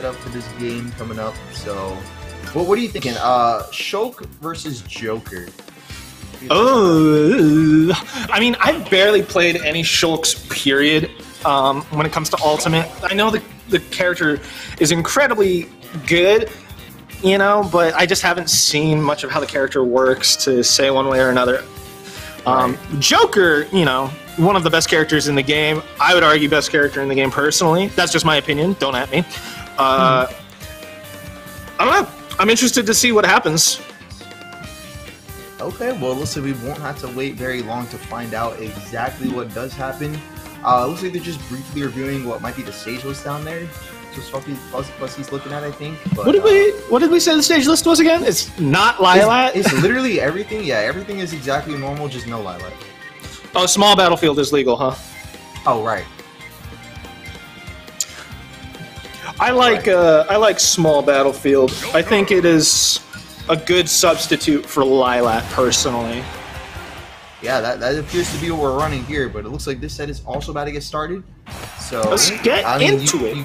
up for this game coming up. So, what are you thinking? Shulk versus Joker. Oh, I mean, I've barely played any Shulks, period. When it comes to Ultimate, I know the character is incredibly good, you know, but I just haven't seen much of how the character works to say one way or another. Joker, you know, one of the best characters in the game. I would argue best character in the game personally. That's just my opinion. Don't at me. I don't know. I'm interested to see what happens. Okay, well, looks like we won't have to wait very long to find out exactly what does happen. Looks like they're just briefly reviewing what might be the stage list down there. So Fusky's looking at, I think. But, what did we say the stage list was again? It's not Lilat? It's literally everything. Yeah, everything is exactly normal, just no Lilat. Oh, small battlefield is legal, huh? Oh, right. I like small battlefield. I think it is a good substitute for Lilat, personally. Yeah, that appears to be what we're running here, but it looks like this set is also about to get started. So let's get into it.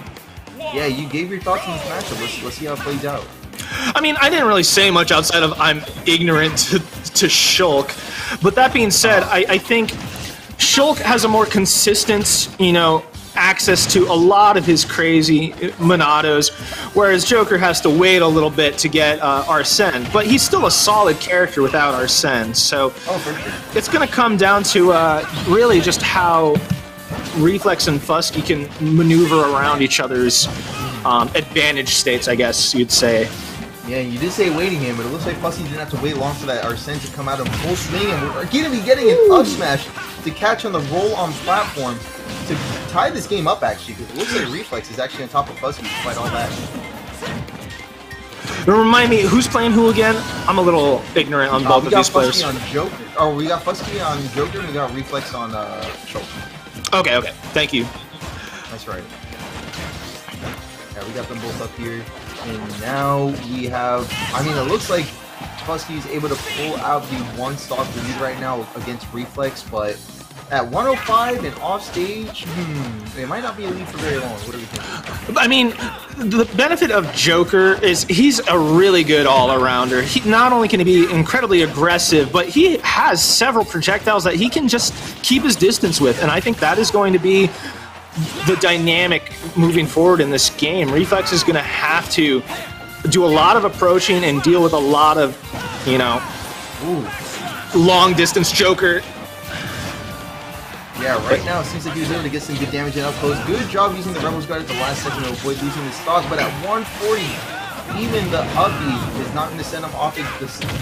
Yeah, you gave your thoughts on this matchup. Let's see how it plays out. I mean, I didn't really say much outside of I'm ignorant to Shulk. But that being said, I think Shulk has a more consistent, you know, access to a lot of his crazy Monados, whereas Joker has to wait a little bit to get Arsene. But he's still a solid character without Arsene, so it's going to come down to really just how Reflex and Fusky can maneuver around each other's advantage states, I guess you'd say. Yeah, you did say waiting game, but it looks like Fusky didn't have to wait long for that Arsene to come out in full swing, and we're going to be getting an up smash to catch on the roll-on platform to tie this game up, actually, because it looks like Reflex is actually on top of Fusky despite all that. Remind me, who's playing who again? I'm a little ignorant on both of these players. On Joker. Oh, we got Fusky on Joker, and we got Reflex on Shulk. Okay, thank you. That's right. Yeah, we got them both up here. And now we have, I mean, it looks like Fusky is able to pull out the one stock lead right now against Reflex, but at 105 and off stage, it might not be a lead for very long. What are we thinking? I mean, the benefit of Joker is he's a really good all-arounder. He not only can he be incredibly aggressive, but he has several projectiles that he can just keep his distance with, and I think that is going to be the dynamic moving forward in this game. Reflex is going to have to do a lot of approaching and deal with a lot of, you know, long-distance Joker. Yeah, right now it seems like he was able to get some good damage in up close. Good job using the Rebel's Guard at the last second to avoid losing the stock, but at 140, even the uppy is not going to send him off the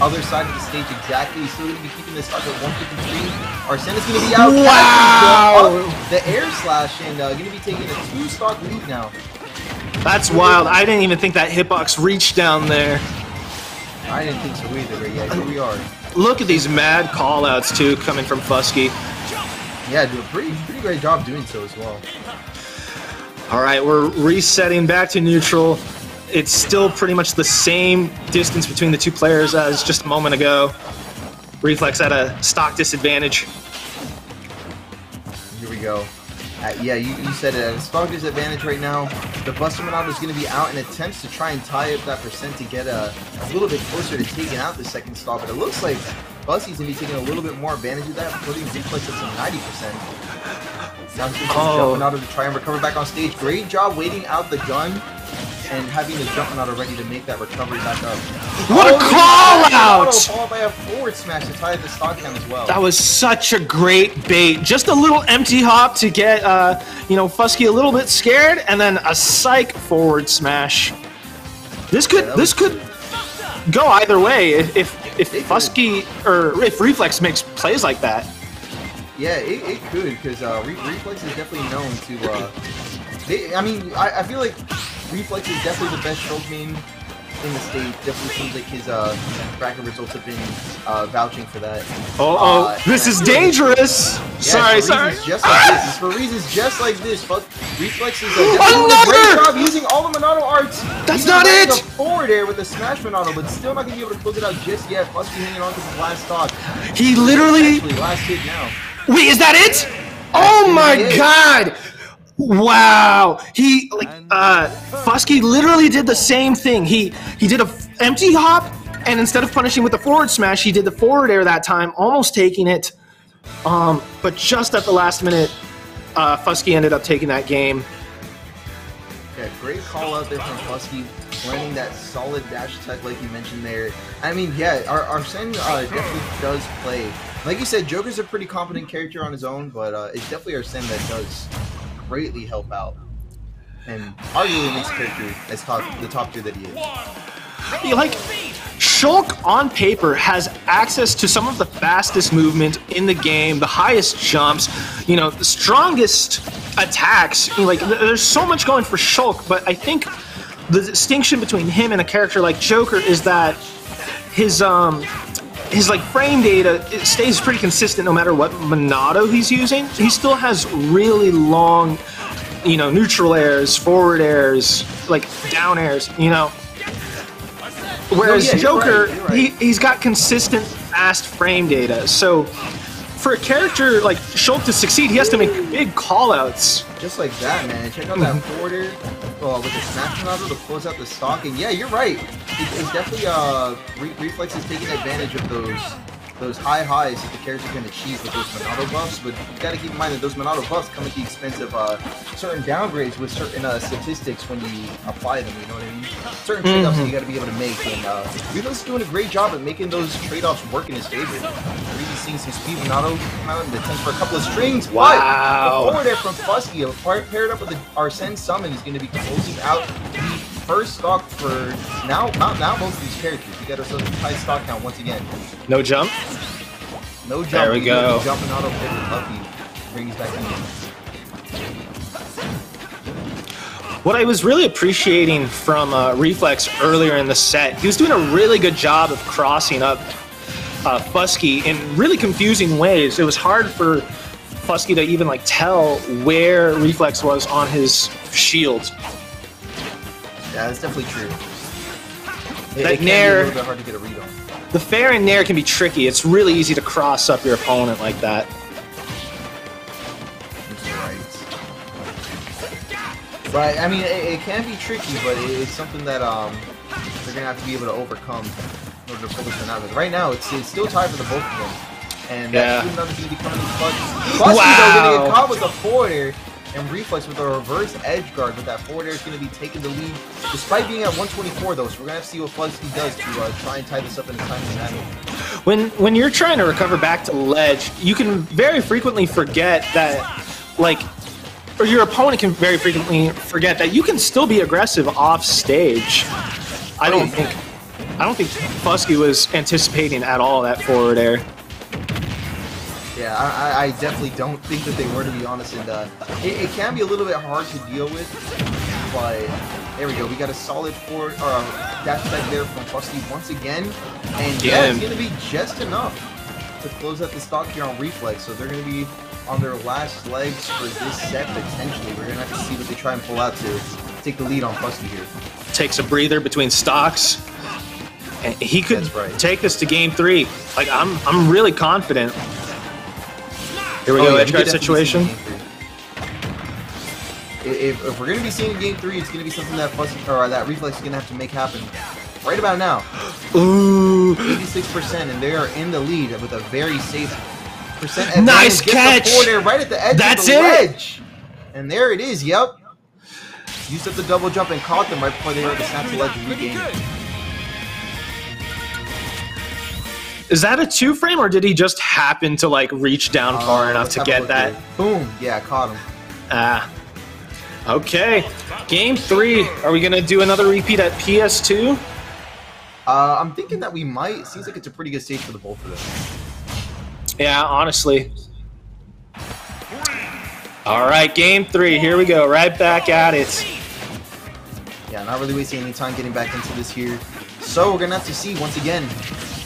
other side of the stage exactly. He's still going to be keeping this stock at 153. Arsene is going to be out. Wow! The air slash and going to be taking a 2-stock lead now. That's wild. I didn't even think that hitbox reached down there. I didn't think so either, but yeah, here we are. Look at these mad callouts too coming from Fusky. Yeah, do a pretty great job doing so as well. All right, we're resetting back to neutral. It's still pretty much the same distance between the two players as just a moment ago. Reflex at a stock disadvantage. Here we go. Yeah, you said it. At a stock disadvantage right now. The Buster Monado is going to be out in attempts to try and tie up that percent to get a little bit closer to taking out the second stock. But it looks like Fusky's going to be taking a little bit more advantage of that, putting Reflex at some 90%. Now he's jumping out to try and recover back on stage. Great job waiting out the gun and having the jumping out ready to make that recovery back up. What a call out! Followed by a forward smash to tie the stock down as well. That was such a great bait. Just a little empty hop to get, you know, Fusky a little bit scared, and then a psych forward smash. This could go either way if Fusky or if Reflex makes plays like that. Yeah, it could, because Reflex is definitely known to. I mean, I feel like Reflex is definitely the best Shulk main in the state. Definitely seems like his bracket results have been vouching for that. This is dangerous. Yeah, sorry. Just like this. It's for reasons just like this. Reflex is doing a great job using all the Monado arts. That's not it. The forward air with the smash Monado, but still not gonna be able to close it out just yet. Fusky hanging on to the last stock. He literally last hit now. Wait, is that it? Oh my god! Wow, he like Fusky literally did the same thing. He did a empty hop, and instead of punishing with the forward smash, he did the forward air that time, almost taking it. But just at the last minute, Fusky ended up taking that game. Yeah, great call out there from Fusky, landing that solid dash attack like you mentioned there. I mean, yeah, Arsene definitely does play. Like you said, Joker's a pretty competent character on his own, but it's definitely Arsene that does greatly help out. And arguably makes character as the top tier that he is. Like, Shulk on paper has access to some of the fastest movement in the game, the highest jumps, you know, the strongest attacks. You know, like, there's so much going for Shulk, but I think the distinction between him and a character like Joker is that his like frame data, it stays pretty consistent no matter what Monado he's using. He still has really long, you know, neutral airs, forward airs, like down airs, you know. Whereas Joker, right. He's got consistent fast frame data. So for a character like Shulk to succeed, he has to make big call-outs. Just like that, man. Check out that forwarder with the smash Monado to close out the stock. And yeah, you're right. It's definitely Reflex is taking advantage of those high highs that the character can achieve with those Monado buffs, but you gotta keep in mind that those Monado buffs come at the expense of certain downgrades with certain statistics when you apply them, you know what I mean? Certain trade-offs that you gotta be able to make, and Reflex is doing a great job at making those trade-offs work in his favor. We're even seeing some speed Monado come out in the attempts for a couple of strings, but the forward there from Fusky, paired up with the Arsene summon, is gonna be closing out the first stock for now most of these characters. We got ourselves a high stock count once again. No jump? No jump. There we go. Jumping auto pit with Lucky brings back in. What I was really appreciating from Reflex earlier in the set, he was doing a really good job of crossing up Fusky in really confusing ways. It was hard for Fusky to even like tell where Reflex was on his shield. Yeah, that's definitely true. That can Nair, be a little bit hard to get a read on. The fair and Nair can be tricky. It's really easy to cross up your opponent like that. Right, I mean, it can be tricky, but it's something that they're going to have to be able to overcome in order to pull this one out. But right now, it's still tied for the both of them. And that should not be becoming clutch. Fusky, though, going to get caught with the forward air. And Reflex with a reverse edge guard with that forward air is going to be taking the lead, despite being at 124 though. So we're going to have to see what Fusky does to try and tie this up in a timely manner. When you're trying to recover back to ledge, you can very frequently forget that, like, or your opponent can very frequently forget that you can still be aggressive off stage. I don't think Fusky was anticipating at all that forward air. Yeah, I definitely don't think that they were, to be honest, and it can be a little bit hard to deal with, but there we go. We got a solid forward dash attack there from Fusky once again, and yeah, it's going to be just enough to close out the stock here on Reflex, so they're going to be on their last legs for this set, potentially. We're going to have to see what they try and pull out to take the lead on Fusky here. Takes a breather between stocks, and he could take this to game 3. Like, I'm really confident. Here we go, edge guard situation. If we're going to be seeing game 3, it's going to be something that that Reflex is going to have to make happen right about now. Ooh. 86%, and they are in the lead with a very safe percent. Nice catch! The right at the edge of the ledge. And there it is, yep. Used up the double jump and caught them right before they were able to snap the ledge and regain. Is that a 2-frame, or did he just happen to like reach down far enough to get that? There. Boom! Yeah, caught him. Okay. Game 3. Are we gonna do another repeat at PS2? I'm thinking that we might. Seems like it's a pretty good stage for the both of them. Yeah, honestly. All right, game 3. Here we go. Right back at it. Yeah, not really wasting any time getting back into this here. So we're gonna have to see once again.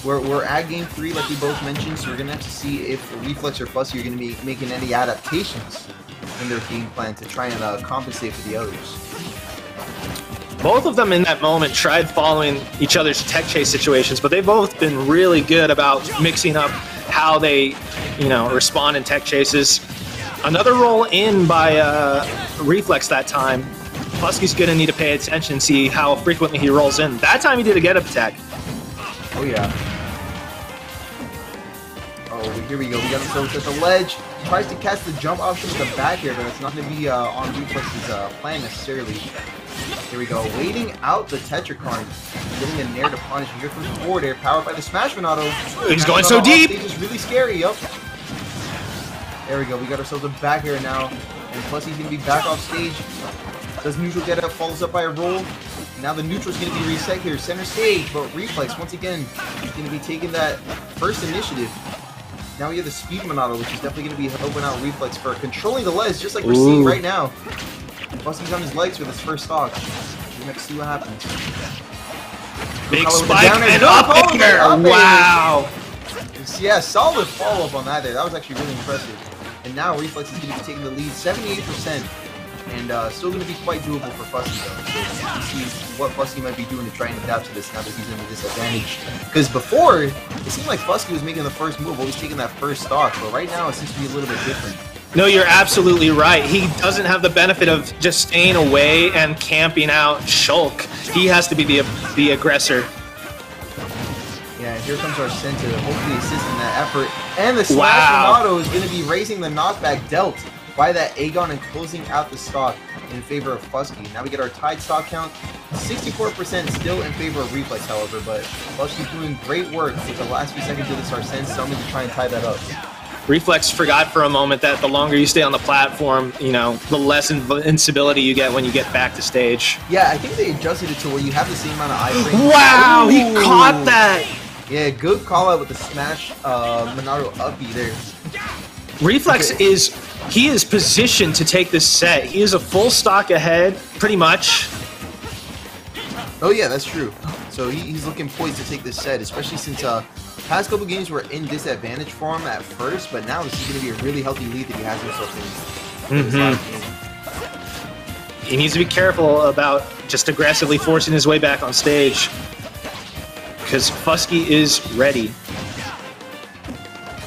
We're at game 3, like we both mentioned, so we're going to have to see if Reflex or Fusky are going to be making any adaptations in their game plan to try and compensate for the others. Both of them in that moment tried following each other's tech chase situations, but they've both been really good about mixing up how they, respond in tech chases. Another roll in by Reflex that time. Fusky's gonna need to pay attention and see how frequently he rolls in. That time he did a get-up attack. Oh yeah. Oh, here we go. We got himself at the ledge. Tries to catch the jump option with the back here, but it's not going to be on Reflex's plan necessarily. Here we go. Waiting out the Tetrakarn. Getting a nair to punish. Here comes the forward air, powered by the Smash Monado. He's going so deep! This is really scary, yup. There we go. We got ourselves a back air now. And Fusky's going to be back off stage. Does neutral get up? Follows up by a roll. Now the neutral's going to be reset here. Center stage, but Reflex, once again, is going to be taking that first initiative. Now we have the Speed Monado, which is definitely going to be helping out Reflex for controlling the ledge, just like we're seeing right now. Fusky's on his legs with his first stock. Let's see what happens. Big spike and up air! Wow! Yeah, solid follow-up on that there. That was actually really impressive. And now Reflex is going to be taking the lead, 78%. And still going to be quite doable for Fusky, though. So see what Fusky might be doing to try and adapt to this now that he's in a disadvantage. Because before, it seemed like Fusky was making the first move, always taking that first stock. But right now, it seems to be a little bit different. No, you're absolutely right. He doesn't have the benefit of just staying away and camping out Shulk. He has to be the aggressor. Yeah, here comes our Sen to hopefully assist in that effort. And the Smash Monado is going to be raising the knockback dealt by that Aegon and closing out the stock in favor of Fusky. Now we get our tied stock count. 64% still in favor of Reflex, however, but Fusky's doing great work with the last few seconds of this Arsene summon to try and tie that up. Reflex forgot for a moment that the longer you stay on the platform, you know, the less invincibility you get when you get back to stage. Yeah, I think they adjusted it to where you have the same amount of iframe. Wow, he caught that! Yeah, good call out with the Smash Monado uppy there. Reflex he is positioned to take this set. He is a full stock ahead, pretty much. Oh yeah, that's true. So he's looking poised to take this set, especially since past couple games were in disadvantage for him at first, but now this is going to be a really healthy lead that he has himself in. He needs to be careful about just aggressively forcing his way back on stage, because Fusky is ready.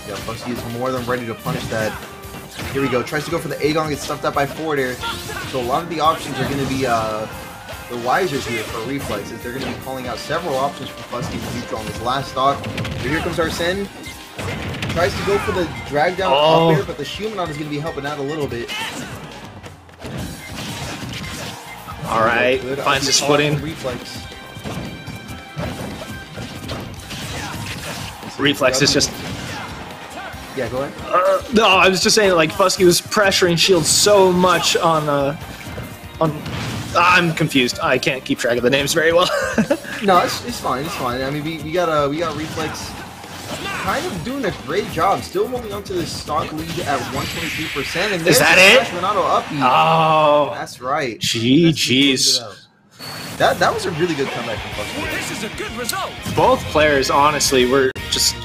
Yeah, Fusky is more than ready to punish that. Here we go. Tries to go for the Aegon, gets stuffed up by forward air. So a lot of the options are going to be the wisers here for Reflex, as they're going to be calling out several options for Fusky to neutral on this last stock. So here comes Arsene. Tries to go for the drag down up air, but the Shumanon is going to be helping out a little bit. All right, finds his footing. Reflex is just... Yeah, go ahead. No, I was just saying, like, Fusky was pressuring Shield so much on I'm confused. I can't keep track of the names very well. No, it's fine. It's fine. I mean, we got Reflex kind of doing a great job, still holding on to this stock lead at 123%. And is that it? Oh, that's right. GG's. That was a really good comeback from Fusky. This is a good result. Both players, honestly, were just